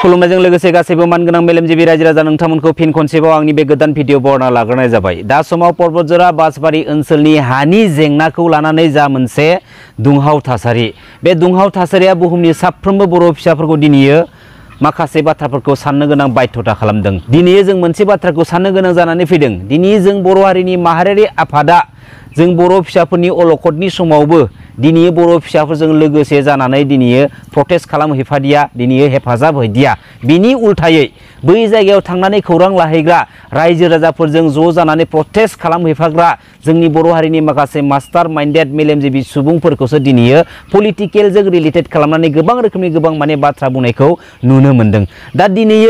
खुलुमनायजों लोगोसे गासैबो मानगोनां मेलेमजिबि रायजो राजा नोंथांमोनखौ फिन खनसेबाव आंनि बे गोदान भिडिअ बरना लाग्रोनाय जाबाय। दा समाव पर्बतजरा बासबारि ओनसोलनि हानि जेंनाखौ लानानै जा मोनसे दुंहाव थासारि, बे दुंहाव थासारिया बुहुमनि साफ्रोमबो बर' फिसाफोरखौ दिनैयो माखासे बाथ्राफोरखौ साननो गोनां बाध्यता खालामदों। दिनै जों मोनसे बाथ्राखौ साननो गोनां जानानै फैदों। दिनै जों बर' हारिनि माहारियारि आफादा जों बर' फिसाफोरनि अलखदनि समावबो दिनै बर' फिसाफोरजों लोगोसे जानानै दिनै प्रटेस्ट खालामहैफादिया, दिनै हेफाजाब होदिया। बिनि उल्थायै बै जायगायाव थांनानै खौरां लाहैग्रा रायजो राजाफोरजों ज' जानानै प्रटेस्ट खालामहैफाग्रा जोंनि बर' हारिनि माखासे मास्टार माइन्डेड मेलेमजिबि सुबुंफोरखौसो दिनै पलिटिकेलजों रिलेटेड खालामनानै गोबां रोखोमनि गोबां बाथ्रा बुंनायखौ नुनो मोन्दों। दा दिनै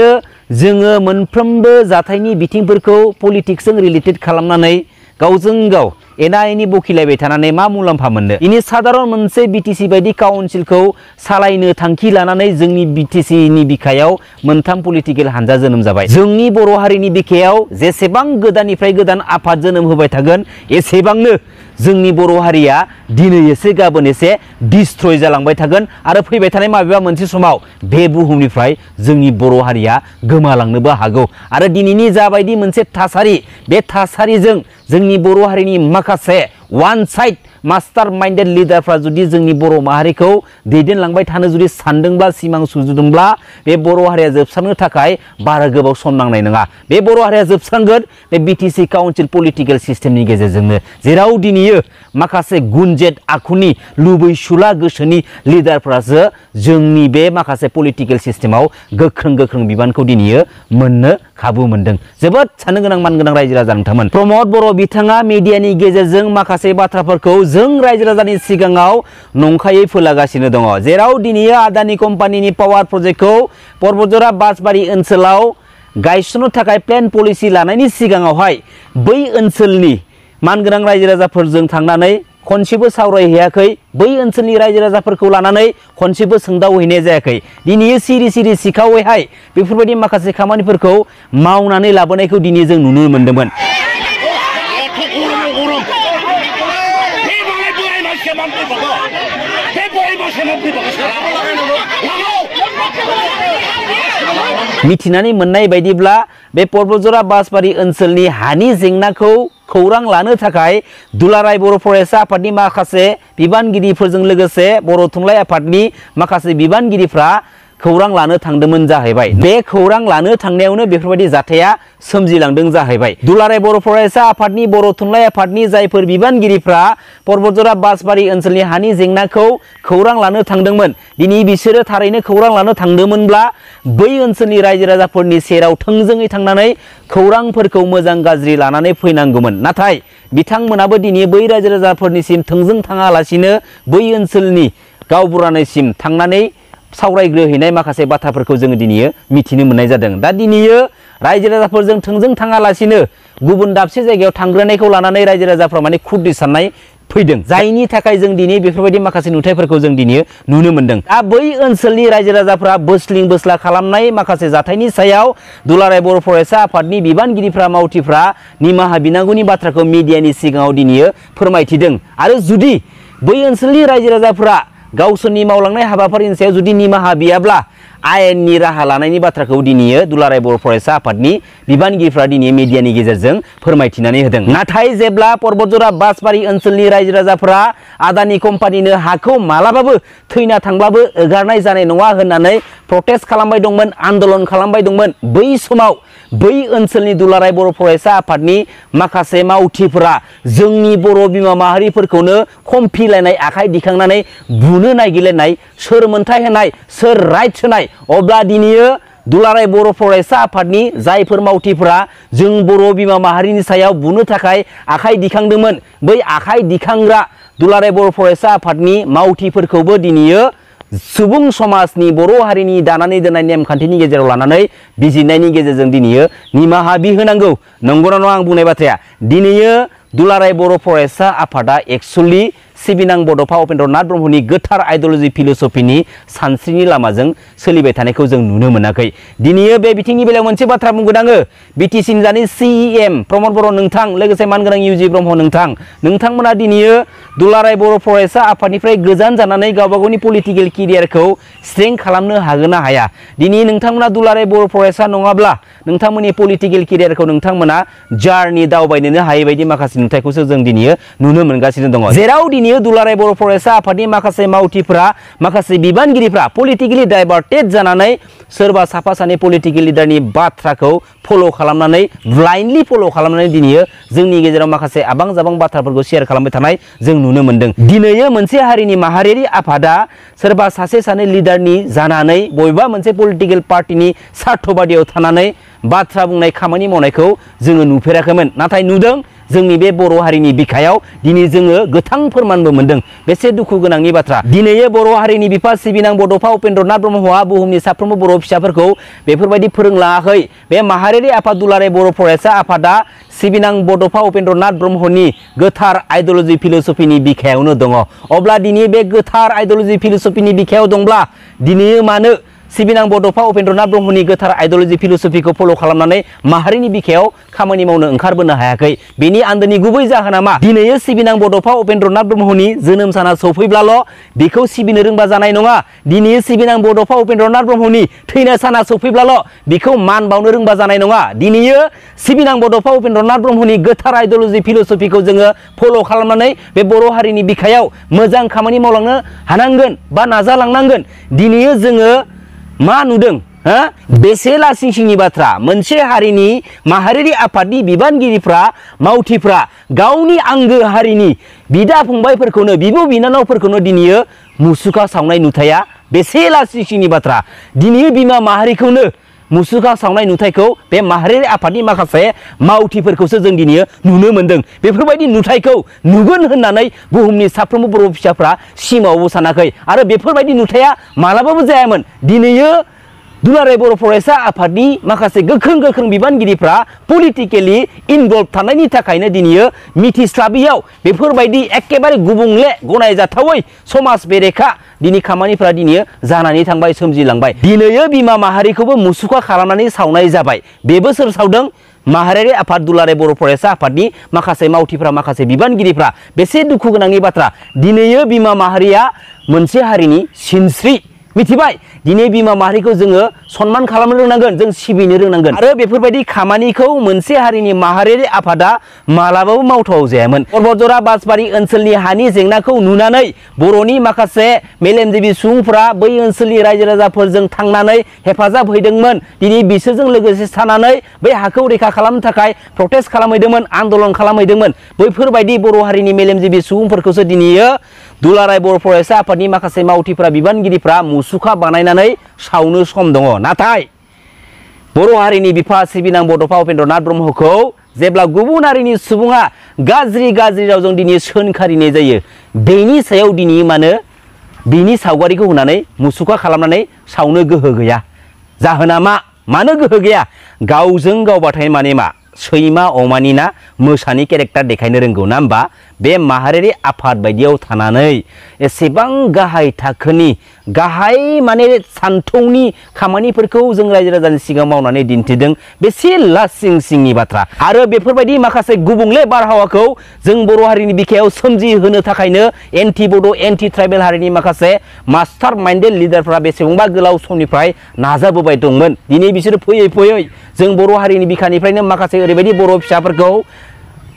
जोङो मोनफ्रोमबो जाथायनि बिथिंफोरखौ पलिटिक्सजों रिलेटेड खालामनानै गावजों गाव एना एनि बखिलायबाय थानानै मा मुलाम्फा मोननो? दिनै साधारन मोनसे बिटिसि बायदि काउन्सिलखौ सालायनो थांखि लानानै जोंनि बिटिसिनि बिखायाव मोनथाम पलिटिकेल हानजा जोनोम जाबाय। जोंनि बर' हारिनि बिखायाव जेसेबां गोदाननिफ्राय गोदान आफाद जोनोम होबाय थागोन एसेबांनो जोंनि बर' हारिया दिनै एसे गाबोन एसे डिस्ट्रय जालांबाय थागोन आरो फैबाय थानाय माबेबा मोनसे समाव बे बुहुमनिफ्राय जोंनि बर' हारिया गोमालांनोबो हागौ। आरो दिनैनि जाबायदि मोनसे थासारि, बे थासारिजों जोंनि बर' हारिनि माखासे वान साइड मास्टार माइन्डेड लिडारफ्रा जुदि जोंनि बर' माहारिखौ दैदेनलांबाय थानो जुदि सानदोंब्ला, सिमां सुजुदोंब्ला बे बर' हारिया जोबस्रांनो थाखाय बारा गोबाव सम नांनाय नङा। बे बर' हारिया जोबस्रांगोन बे बिटिसि काउन्सिल पलिटिकेल सिस्टेमनि गेजेरजोंनो, जेराव दिनै माखासे गुनजेट आखुनि लुबैसुला गोसोनि लिडारफ्रासो जोंनि बे माखासे पलिटिकेल सिस्टेमाव गोख्रों बिबानखौ दिनै मोननो खाबु मोनदों। जोबोद साननो गोनां मानगोनां रायजो राजा नोंथांमोन। प्रमद बर' बिथाङा मिडियानि गेजेरजों माखासे बाथ्राफोरखौ जों रायजो राजानि सिगाङाव नंखायै फोलागासिनो दङ। जेराव दिनै आदानि कम्पानिनि पावार प्रजेक्टखौ पर्बतजरा बासबारि ओनसोलाव गायसननो थाखाय प्लेन पलिसि लानायनि सिगाङावहाय बै ओनसोलनि मानगोनां रायजो राजाफोरजों थांनानै खनसेबो सावरायहैयाखै, बै ओनसोलनि रायजो राजाफोरखौ लानानै खनसेबो सोंदावहैनाय जायाखै। दिनै सिरि सिखावैहाय बेफोरबायदि माखासे खामानिफोरखौ मावनानै लाबोनायखौ दिनै जों नुनो मोन्दोंमोन। मिथिनानै मोननाय बायदिब्ला बे पर्बतजरा बासबारि ओनसोलनि हानि जेंनाखौ खौरां लानो थाखाय दुलाराय बर' फरायसा आफादनि माखासे बिबानगिरिफोरजों लोगोसे बर' थुनलाइ आफादनि माखासे बिबानगिरिफ्रा खौरां लानो थांदोंमोन जाहैबाय। बे खौरां लानो थांनायावनो बेफोरबायदि जाथाया सोमजिलांदों जाहैबाय। दुलाराय बर' फरायसा आफादनि, बर' थुनलाइ आफादनि जायफोर बिबानगिरिफ्रा पर्बतजरा बासबारि ओनसोलनि हानि जेंनाखौ खौरां लानो थांदोंमोन, दिनै बिसोरो थारैनो खौरां लानो थांदोंमोनब्ला बै ओनसोलनि रायजो राजाफोरनि सेराव थोंजोङै थांनानै खौरांफोरखौ मोजां गाज्रि लानानै फैनांगौमोन। नाथाय बिथांमोनाबो दिनै बै रायजो राजाफोरनिसिम थोंजों थाङालासिनो बै ओनसोलनि गावबुरानिसिम थांनानै सावरायग्रोहैनाय माखासे बाथ्राफोरखौ जोङो दिनै मिथिनो मोननाय जादों। दा दिनै रायजो राजाफोरजों थोंजों थाङालासिनो गुबुन दाबसे जायगायाव थांग्रोनायखौ लानानै रायजो राजाफ्रा खुद्रि साननाय फैदों, जायनि थाखाय जों दिनै बेफोरबायदि माखासे नुथायफोरखौ जों दिनै नुनो मोन्दों। दा बै ओनसोलनि रायजो राजाफ्रा बोस्लिं बोस्ला खालामनाय माखासे जाथायनि सायाव दुलाराय बर' फरायसा आफादनि बिबानगिरिफ्रा, मावथिफ्रा निमाहा बिनांगौनि बाथ्राखौ मिडियानि सिगाङाव दिनै फोरमायथिदों। आरो जुदि बै ओनसोलनि रायजो राजाफ्रा गावसोरनि मावलांनाय हाबाफारिनि सायाव जुदि निमाहा बियाब्ला आयेननि राहा लानायनि बाथ्राखौ दिनै दुलाराय बर' फरायसा आफादनि बिबानगिरिफ्रा दिनै मिडियानि गेजेरजों फोरमायथिनानै होदों। नाथाय जेब्ला पर्बतजरा बासबारि ओनसोलनि रायजो राजाफ्रा आदानि कम्पानिनो हाखौ मालाबाबो थैना थांब्लाबो एगारनाय जानाय नङा होननानै प्रटेस्ट खालामबाय दंमोन, आन्दलन खालामबाय दंमोन, बै समाव बै ओनसोलनि दुलाराय बर' फरायसा आफादनि माखासे मावथिफोरा जोंनि बर' बिमा माहारिफोरखौनो खमफिलायनाय, आखाइ दिखांनानै बुनो नागिरलायनाय, सोर मोनथाय होनाय, सोर राइट होनाय, अब्ला दिनै दुलाराय बर' फरायसा आफादनि जायफोर मावथिफोरा जों बर' बिमा माहारिनि सायाव बुनो थाखाय आखाइ दिखांदोंमोन, बै आखाइ दिखांग्रा दुलाराय बर' फरायसा आफादनि मावथिफोरखौबो दिनै सुबुं समाजनि बर' हारिनि दानानै दोननाय नेमखान्थिनि गेजेराव लानानै बिजिरनायनि गेजेरजों दिनै निमाहा बिहोनांगौ। नंगौना नङा आं बुंनाय बाथ्राया? दिनै दुलाराय बर' फरायसा आफादा एक्सुवेलि सिबिनां बड'फा उपेन्द्रनाथ ब्रह्मनि गोथार आइडिय'लजि फिलसफिनि सानस्रिनि लामाजों सोलिबाय थानायखौ जों नुनो मोनाखै। दिनै बे बिथिंनि बेलायाव मोनसे बाथ्रा बुंगोन आङो। बिटिसिनि जानि सिएम प्रमद बर' नोंथां, लोगोसे मानगोनां इउजि ब्रह्म नोंथांमोना दिनै दुलाराय बर' फरायसा आफादनिफ्राय गोजान जानानै गावबा गावनि पलिटिकेल केरियारखौ स्ट्रें खालामनो हागोन ना हाया? दिनै नोंथांमोना दुलाराय बर' फरायसा नङाब्ला नोंथांमोननि पलिटिकेल केरियारखौ नोंथांमोना जारनि दावबायनोनो हायै बायदि माखासे नुथायखौसो जों दिनै नुनो मोनगासिनो दङ। जेराव दिनै दुलाराय बर' फरायसा आफादनि माखासे मावथिफोरा, माखासे बिबानगिरिफ्रा पलिटिकेलि डाइभार्टेड जानानै सोरबा साफा सानै पलिटिकेल लिडारनि बाथ्राखौ फल' खालामनानै, ब्लाइन्डलि फल' खालामनानै दिनै जोंनि गेजेराव माखासे आबां जाबां बाथ्राफोरखौ शेयार खालामबाय थानाय जों नुनो मोनदों। दिनै मोनसे हारिनि माहारियारि आफादा सोरबा सासे सानै लिडारनि जानानै बबेबा मोनसे पलिटिकेल पार्टिनि स्वार्थबादियाव थानानै बाथ्रा बुंनाय, खामानि मावनायखौ जोङो नुफेराखैमोन। नाथाय नुदों जोंनि बे बर' हारिनि बिखायाव दिनै जोङो गोथां फोरमानबो मोनदों। बेसे दुखु गोनांनि बाथ्रा। दिनै बर' हारिनि बिफा सिबिनां बड'फा उपेन्द्रनाथ ब्रह्मआ बुहुमनि साफ्रोमबो बर' फिसाफोरखौ बेफोरबायदि फोरोंलाङाखै। बे माहारियारि आफाद दुलाराय बर' फरायसा आफादा सिबिनां बड'फा उपेन्द्रनाथ ब्रह्मनि गोथार आइडिय'लजि फिलसफिनि बिखायावनो दङ। अब्ला दिनै बे गोथार आइडिय'लजि फिलसफिनि बिखायाव दंब्ला दिनै मानो सिबिनां बड'फा उपेन्द्रनाथ ब्रह्मनि गोथार आइडिय'लजि फिलसफिखौ फल' खालामनानै माहारिनि बिखायाव खामानि मावनो ओंखारबोनो हायाखै? बेनि आन्दोनि गुबै जाहोना मा? दिनै सिबिनां बड'फा उपेन्द्रनाथ ब्रह्मनि जोनोम साना सौफैब्लाल' बेखौ सिबिनो रोंबा जानाय नङा। दिनै सिबिनां बड'फा उपेन्द्रनाथ ब्रह्मनि थैनाय साना सौफैब्लाल' बेखौ मान बावनो रोंबा जानाय नङा। दिनै सिबिनां बड'फा उपेन्द्रनाथ ब्रह्मनि गोथार आइडिय'लजि फिलसफिखौ जोङो फल' खालामनानै बे बर' हारिनि बिखायाव मोजां खामानि मावलांनो हानांगोन बा नाजालांनांगोन। दिनै जोङो मा नुदों? बेसे लासिं सिंनि बाथ्रा। मोनसे हारिनि माहारियारि आफादनि बिबानगिरिफ्रा, मावथिफ्रा गावनि आंगो हारिनि बिदा फंबायफोरखौनो, बिब' बिनानावफोरखौनो दिनै मुसुखा सावनाय नुथाया बेसे लासिं सिंनि बाथ्रा। दिनै बिमा माहारिखौनो मुसुखा सावनाय नुथायखौ बे माहारियारि आफादनि माखासे मावथिफोरखौसो जों दिनै नुनो मोनदों। बेफोरबायदि नुथायखौ नुगोन होननानै बुहुमनि साफ्रोमबो बर' फिसाफ्रा सिमाङावबो सानाखै आरो बेफोरबायदि नुथाया मालाबाबो जायामोन। दिनै दुलाराय बर' फरायसा आफादनि माखासे गोख्रों बिबानगिरिफ्रा पलिटिकेलि इनभल्भ थानायनि थाखायनो दिनै मिथिस्लाबियाव बेफोरबायदि एखेबारे गुबुंले गनायजाथावै समाज बेरेखा दिनै खामानिफ्रा दिनै जानानै थांबाय, सोमजिलांबाय। दिनै बिमा माहारिखौबो मुसुखा खालामनानै सावनाय जाबाय। बेबो सोर सावदों? माहारियारि आफाद दुलाराय बर' फरायसा आफादनि माखासे मावथिफ्रा, माखासे बिबानगिरिफ्रा। बेसे दुखु गोनांनि बाथ्रा। दिनै बिमा माहारिया मोनसे हारिनि सिनस्रि, मिथिबाय? दिनै बिमा माहारिखौ जोङो सनमान खालामनो रोंनांगोन, जों सिबिनो रोंनांगोन। आरो बेफोरबायदि खामानिखौ मोनसे हारिनि माहारियारि आफादा मालाबाबो मावथाव जायामोन। पर्बतजरा बासबारि ओनसोलनि हानि जेंनाखौ नुनानै बर'नि माखासे मेलेमजिबि सुबुंफोरा बै ओनसोलनि रायजो राजाफोरजों थांनानै हेफाजाब हैदोंमोन। दिनै बिसोरजों लोगोसे थानानै बै हाखौ रैखा खालामनो थाखाय प्रटेस्ट खालामहैदोंमोन, आन्दलन खालामहैदोंमोन। बैफोरबायदि बर' हारिनि मेलेमजिबि सुबुंफोरखौसो दिनै दुलाराय बर' फरायसा आफादनि माखासे मावथिफ्रा, बिबानगिरिफ्रा मुसुखा बानायनानै सावनो सम दङ। नाथाय बर' हारिनि बिफा सिबिनां बड'फा उपेन्द्रनाथ ब्रह्मखौ जेब्ला गुबुन हारिनि सुबुङा गाज्रि रावजों दिनै सोंखारिनाय जायो, बेनि सायाव दिनै मानो बिनि सावगारिखौ होनानै मुसुखा खालामनानै सावनो गोहो गैया? जाहोना मा? मानो गोहो गैया? गावजों गावबाथाय माने मा? सैमा अमानि ना मोसानि केरेक्टार देखायनो रोंगौ ना होमबा? बे माहारियारि आफाद बायदियाव थानानै एसेबां गाहाय थाखोनि, गाहाय माने सान्थौनि खामानिफोरखौ जों रायजो राजानि सिगाङाव मावनानै दिन्थिदों। बेसे लासिं सिंनि बाथ्रा। आरो बेफोरबायदि माखासे गुबुंले बारहावाखौ जों बर' हारिनि बिखायाव सोमजिहोनो थाखायनो एन्टि बड', एन्टि ट्राइबेल हारिनि माखासे मास्टार माइन्डेड लिडारफ्रा बेसेबांबा गोलाव समनिफ्राय नाजाबोबाय दंमोन। दिनै बिसोरो फैयै जों बर' हारिनि बिखानिफ्रायनो माखासे ओरैबायदि बर' फिसाफोरखौ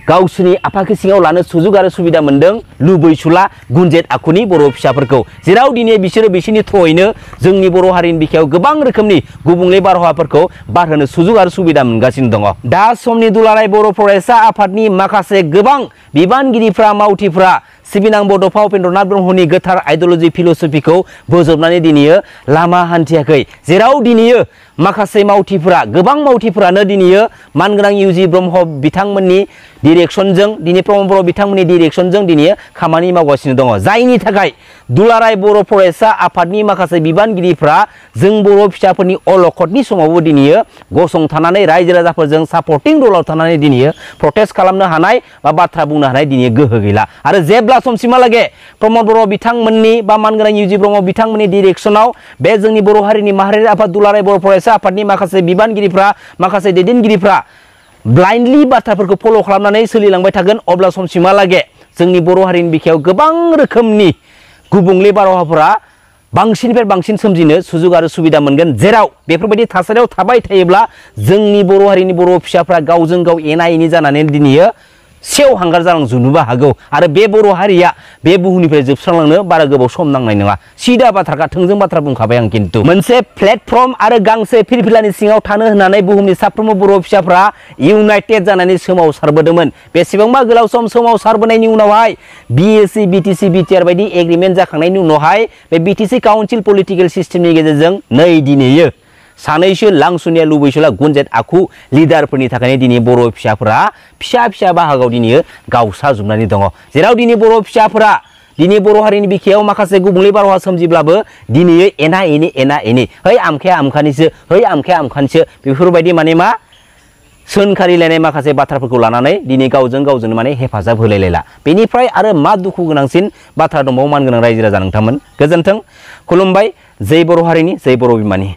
गावसोरनि आफाखि सिङाव लानो सुजुग आरो सुबिदा मोनदों, लुबैसुला गुनजेट आखुनि बर' फिसाफोरखौ। जेराव दिनै बिसोरो बिसोरनि थ्रयैनो जोंनि बर' हारिनि बिखायाव गोबां रोखोमनि गुबुंले बारहावाफोरखौ बारहोनो सुजुग आरो सुबिदा मोनगासिनो दङ। दा समनि दुलाराय बर' फरायसा आफादनि माखासे गोबां बिबानगिरिफ्रा, मावथिफ्रा सिबिनां बड'फा उपेन्द्रनाथ ब्रह्मनि गोथार आइडिय'लजि फिलसफिखौ बोजबनानै दिनै लामा हान्थियाखै। जेराव दिनै माखासे मावथिफ्रा, गोबां मावथिफ्रानो दिनै मानगोनां इउजि ब्रह्म बिथांमोननि डिरेक्सनजों, दिनै प्रमद बर' बिथांमोननि डिरेक्सनजों दिनै खामानि मावगासिनो दङ। जायनि थाखाय दुलाराय बर' फरायसा आफादनि माखासे बिबानगिरिफ्रा जों बर' फिसाफोरनि अलखदनि समावबो दिनै गसंथानानै रायजो राजाफोरजों सापर्टिं रलाव थानानै दिनै प्रटेस्ट खालामनो हानाय बा बाथ्रा बुंनो हानाय दिनै गोहो गैला। आरो जेब्ला समसिमहालागे प्रमद बर' बिथांमोननि बा मानगोनां इउजि ब्रह्म बिथांमोननि डिरेक्सनाव बे जोंनि बर' हारिनि माहारियारि आफाद दुलाराय बर' फरायसा आफादनि माखासे बिबानगिरिफ्रा माखासे दैदेनगिरिफ्रा ब्लाइन्डलि बाथ्राफोरखौ फल' खालामनानै सोलिलांबाय थागोन अब्ला समसिमहालागे जोंनि बर' हारिनि बिखायाव गोबां रोखोमनि गुबुंले बारहावाफोरा बांसिननिफ्राय बांसिन सोमजिनो सुजुग आरो सुबिदा मोनगोन जेराव बेफोरबायदि थासारियाव थाबाय थायोब्ला जोंनि बर' हारिनि बर' फिसाफ्रा गावजों गाव एना एनि जानानै दिनैयो सेव हांगार जालांजोबनोबो हागौ आरो बे बर' हारिया बे बुहुमनिफ्राय जोबस्रांलांनो बारा गोबाव सम नांनाय नङा सिदा बाथ्राखा थोंजों बाथ्रा बुंखाबाय आं खिन्थु मोनसे प्लेटफर्म आरो गांसे फिरफिलानि सिङाव थानो होननानै बुहुमनि साफ्रोमबो बर' फिसाफ्रा इउनाइटेड जानानै सोमावसारबोदोंमोन बेसेबांबा गोलाव सम सोमावसारबोनायनि उनावहाय बिएसि बिटिसि बिटिआर बायदि एग्रिमेन्ट जाखांनायनि उनावहाय बे बिटिसि काउन्सिल पलिटिकेल सिस्टेमनि गेजेरजों नै दिनैयो सानैसो लांसुनिया लुबैसोला गुनजेट आखु लिडारफोरनि थाखायनो दिनै बर' फिसाफोरा फिसा फिसा बाहागोआव दिनै गावसाजोबनानै दङ जेराव दिनै बर' फिसाफोरा दिनै बर' हारिनि बिखायाव माखासे गुबुंले बारहावा सोमजिब्लाबो दिनै एना एनि है आमखाया आमखानिसो है आमखाया आमखानिसो बेफोरबायदि माने मा सोनखारिलायनाय माखासे बाथ्राफोरखौ लानानै दिनै गावजों गावजों माने हेफाजाब होलायलायला बेनिफ्राय आरो मा दुखु गोनांसिन बाथ्रा दंबावो मानगोनां रायजो राजा नोंथांमोन गोजोन्थों खुलुमबाय जै बर' हारिनि जै बर' बिमानि